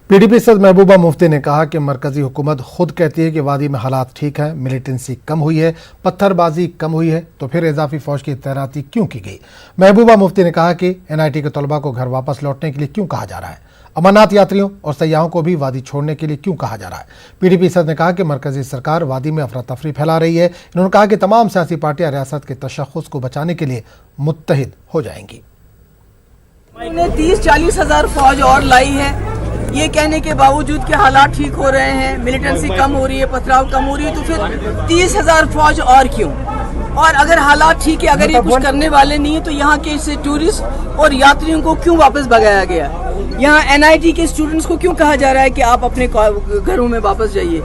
PDP सदर महबूबा मुफ्ती ने कहा कि मरकजी हुकूमत खुद कहती है कि वादी में हालात ठीक है, मिलिटेंसी कम हुई है, पत्थरबाजी कम हुई है, तो फिर इजाफी फौज की तैनाती क्यों की गई। महबूबा मुफ्ती ने कहा कि एनआईटी के तलबा को घर वापस लौटने के लिए क्यों कहा जा रहा है, अमरनाथ यात्रियों और सयाहों को भी वादी छोड़ने के लिए क्यों कहा जा रहा है। पीडीपी सदर ने कहा कि मरकजी सरकार वादी में अफरा तफरी फैला रही है। इन्होंने कहा कि तमाम सियासी पार्टियां रियासत के तशख्खुस को बचाने के लिए मुत्तहिद हो जाएंगी। 30-40 हज़ार फौज और लाई है, ये कहने के बावजूद कि हालात ठीक हो रहे हैं, मिलिटेंसी कम हो रही है, पथराव कम हो रही है, तो फिर 30 हज़ार फौज और क्यों। और अगर हालात ठीक है, अगर ये कुछ करने वाले नहीं है, तो यहाँ के इसे टूरिस्ट और यात्रियों को क्यों वापस भगाया गया। यहाँ एनआईटी के स्टूडेंट्स को क्यों कहा जा रहा है कि आप अपने घरों में वापस जाइए।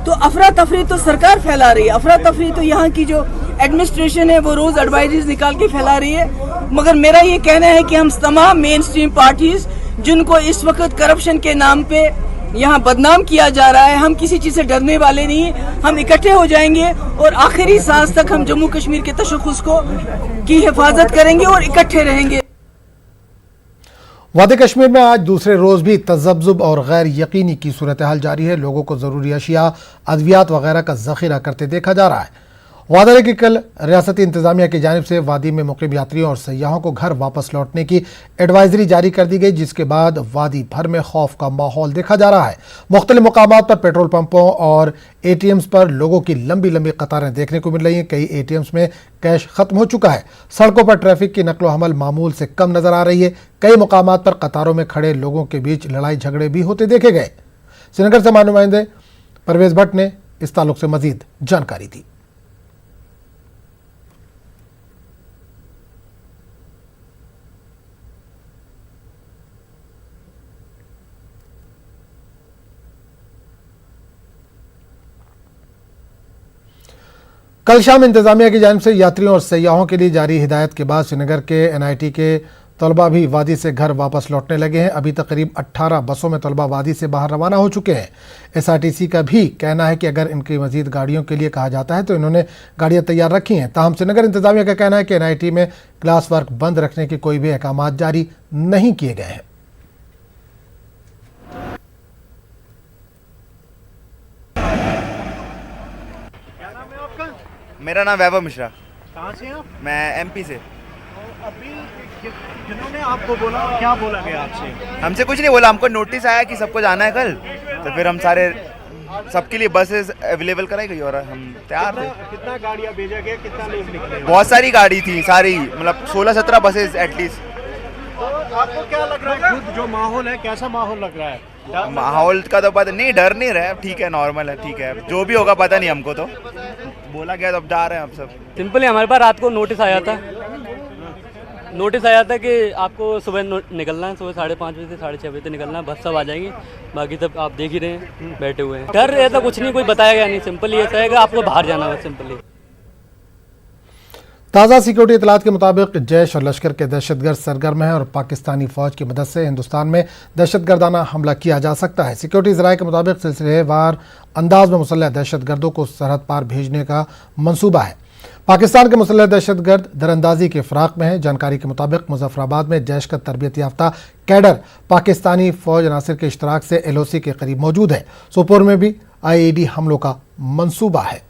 तो अफरा तफरी तो सरकार फैला रही है, अफरा तफरी तो यहाँ की जो एडमिनिस्ट्रेशन है वो रोज एडवाइजरीज निकाल के फैला रही है। मगर मेरा ये कहना है कि हम तमाम मेन स्ट्रीम पार्टीज जिनको इस वक्त करप्शन के नाम पे यहाँ बदनाम किया जा रहा है, हम किसी चीज से डरने वाले नहीं, हम इकट्ठे हो जाएंगे और आखिरी सांस तक हम जम्मू कश्मीर के तशख्खुस की हिफाजत करेंगे और इकट्ठे रहेंगे। वादी कश्मीर में आज दूसरे रोज भी तज़ब्ज़ुब और गैर यकीनी की सूरत हाल जारी है। लोगों को ज़रूरी अशिया, अद्वियात वगैरह का ज़ख़ीरा करते देखा जा रहा है। वादा है कि कल रियासती इंतजामिया की जानिब से वादी में मुक़ीम यात्रियों और सयाहों को घर वापस लौटने की एडवाइजरी जारी कर दी गई, जिसके बाद वादी भर में खौफ का माहौल देखा जा रहा है। मुख्तलिफ मकामात पर पेट्रोल पंपों और ATMs पर लोगों की लंबी लंबी कतारें देखने को मिल रही हैं। कई ATMs में कैश खत्म हो चुका है। सड़कों पर ट्रैफिक की नकलो हमल मामूल से कम नजर आ रही है। कई मकामात पर कतारों में खड़े लोगों के बीच लड़ाई झगड़े भी होते देखे गए। श्रीनगर से हमारे नुमाइंदे परवेज भट्ट ने इस ताल्लुक से मजीद जानकारी दी। कल शाम इंतजामिया की जानिब से यात्रियों और सयाहों के लिए जारी हिदायत के बाद श्रीनगर के एनआईटी के तलबा भी वादी से घर वापस लौटने लगे हैं। अभी तक करीब 18 बसों में तलबा वादी से बाहर रवाना हो चुके हैं। SRTC का भी कहना है कि अगर इनकी मजीद गाड़ियों के लिए कहा जाता है तो इन्होंने गाड़ियां तैयार रखी हैं। ताहम श्रीनगर इंतजामिया का कहना है कि एनआईटी में क्लास वर्क बंद रखने के कोई भी अहकाम जारी नहीं किए गए हैं। मेरा नाम वैभव मिश्रा। कहाँ से आप? मैं MP से। अभी जिन्होंने आपको बोला, क्या बोला गया आपसे? हमसे कुछ नहीं बोला, हमको नोटिस आया कि सबको जाना है कल, तो फिर हम सारे सबके लिए बसेस अवेलेबल कराई गई और हम तैयार थे। कितना गाड़ियाँ भेजा गया, कितना लोग निकले? बहुत सारी गाड़ी थी, सारी मतलब 16-17 बसेस एटलीस्ट। तो आपको क्या लग रहा है, खुद जो माहौल है, कैसा माहौल लग रहा है? माहौल का तो पता नहीं, डर नहीं रहा, ठीक है, नॉर्मल है, ठीक है, जो भी होगा पता नहीं, हमको तो बोला गया तो अब जा रहे हैं हम सब। सिंपली हमारे पास रात को नोटिस आया था कि आपको सुबह निकलना है, सुबह 5:30 बजे से 6:30 बजे तक निकलना है, बस सब आ जाएंगी, बाकी सब आप देख ही रहे हैं, बैठे हुए हैं। डर ऐसा कुछ नहीं, कोई बताया गया नहीं, सिंपली ऐसा है कि आपको बाहर जाना है सिंपली। ताज़ा सिक्योरिटी इतलात के मुताबिक जैश और लश्कर के दहशतगर्द सरगर्म हैं और पाकिस्तानी फौज की मदद से हिंदुस्तान में दहशतगर्दाना हमला किया जा सकता है। सिक्योरिटी ज़राए के मुताबिक सिलसिलेवार अंदाज में मुसल्लह दहशतगर्दों को सरहद पार भेजने का मंसूबा है। पाकिस्तान के मुसल्लह दहशतगर्द दरअंदाजी के फ़राक में है। जानकारी के मुताबिक मुजफ्फराबाद में जैश का तरबियत याफ्ता कैडर पाकिस्तानी फौज अनासर के इश्तराक से LOC के करीब मौजूद है। सोपोर में भी IED हमलों का मंसूबा है।